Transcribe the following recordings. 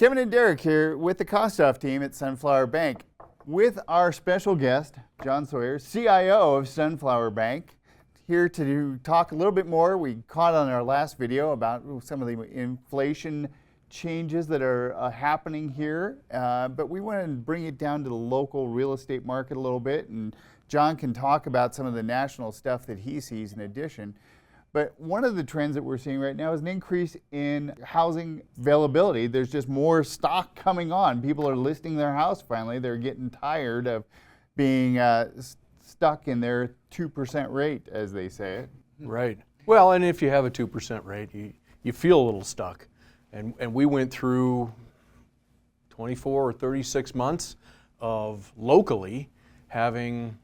Kevin and Derek here with the Kostoff team at Sunflower Bank with our special guest, John Sawyer, CIO of Sunflower Bank, here to talk a little bit more. We caught on our last video about some of the inflation changes that are happening here, but we want to bring it down to the local real estate market a little bit, and John can talk about some of the national stuff that he sees in addition. But one of the trends that we're seeing right now is an increase in housing availability. There's just more stock coming on. People are listing their house finally. They're getting tired of being stuck in their 2% rate, as they say it. Right. Well, and if you have a 2% rate, you feel a little stuck. And we went through 24 or 36 months of locally having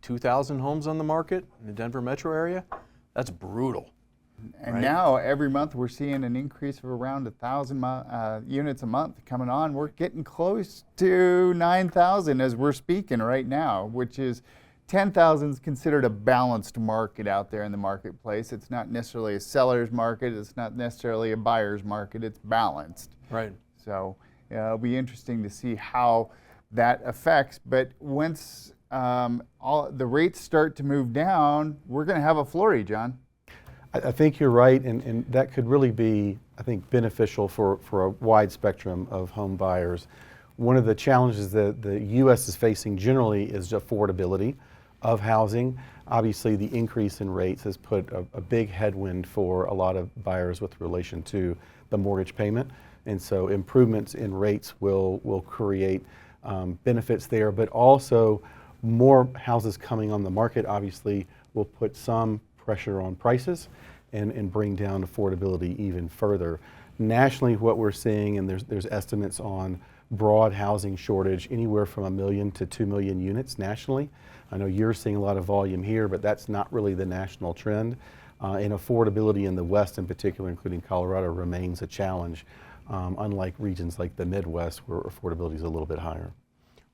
2,000 homes on the market in the Denver metro area. That's brutal. And now every month we're seeing an increase of around 1,000 units a month coming on. We're getting close to 9,000 as we're speaking right now, which is 10,000 is considered a balanced market out there in the marketplace. It's not necessarily a seller's market. It's not necessarily a buyer's market. It's balanced. Right. So it'll be interesting to see how that affects. But once all the rates start to move down, we're going to have a flurry, John. I think you're right, and that could really be, I think, beneficial for a wide spectrum of home buyers. One of the challenges that the U.S. is facing generally is affordability of housing. Obviously, the increase in rates has put a big headwind for a lot of buyers with relation to the mortgage payment, and so improvements in rates will create benefits there, but also more houses coming on the market obviously will put some pressure on prices and bring down affordability even further. Nationally, what we're seeing, and there's estimates on broad housing shortage, anywhere from 1 million to 2 million units nationally. I know you're seeing a lot of volume here, but that's not really the national trend. And affordability in the West in particular, including Colorado, remains a challenge, unlike regions like the Midwest where affordability is a little bit higher.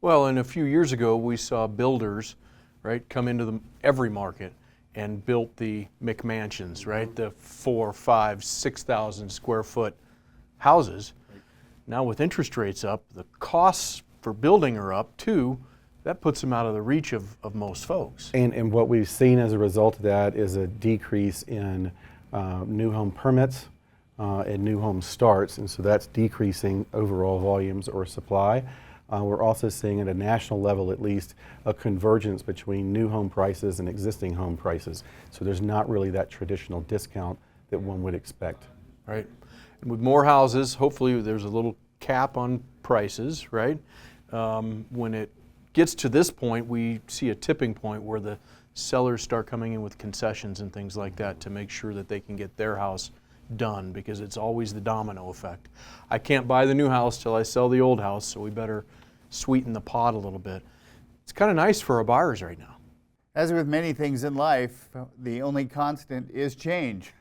Well, and a few years ago, we saw builders, right, come into every market and built the McMansions, right, the 4,000, 5,000, 6,000 square foot houses. Now with interest rates up, the costs for building are up too. That puts them out of the reach of most folks. And what we've seen as a result of that is a decrease in new home permits and new home starts, and so that's decreasing overall volumes or supply. We're also seeing at a national level at least a convergence between new home prices and existing home prices. So there's not really that traditional discount that one would expect. Right. And with more houses, hopefully there's a little cap on prices, right? When it gets to this point, we see a tipping point where the sellers start coming in with concessions and things like that to make sure that they can get their house done, because it's always the domino effect. I can't buy the new house till I sell the old house, so we better sweeten the pot a little bit. It's kind of nice for our buyers right now. As with many things in life, the only constant is change.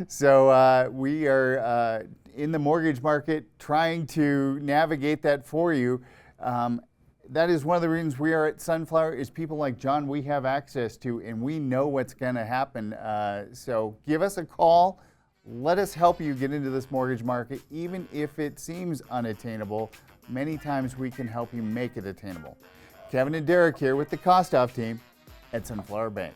So we are in the mortgage market trying to navigate that for you. That is one of the reasons we are at Sunflower, is people like John we have access to, and we know what's going to happen. So give us a call. Let us help you get into this mortgage market, even if it seems unattainable. Many times we can help you make it attainable. Kevin and Derek here with the Kostoff team at Sunflower Bank.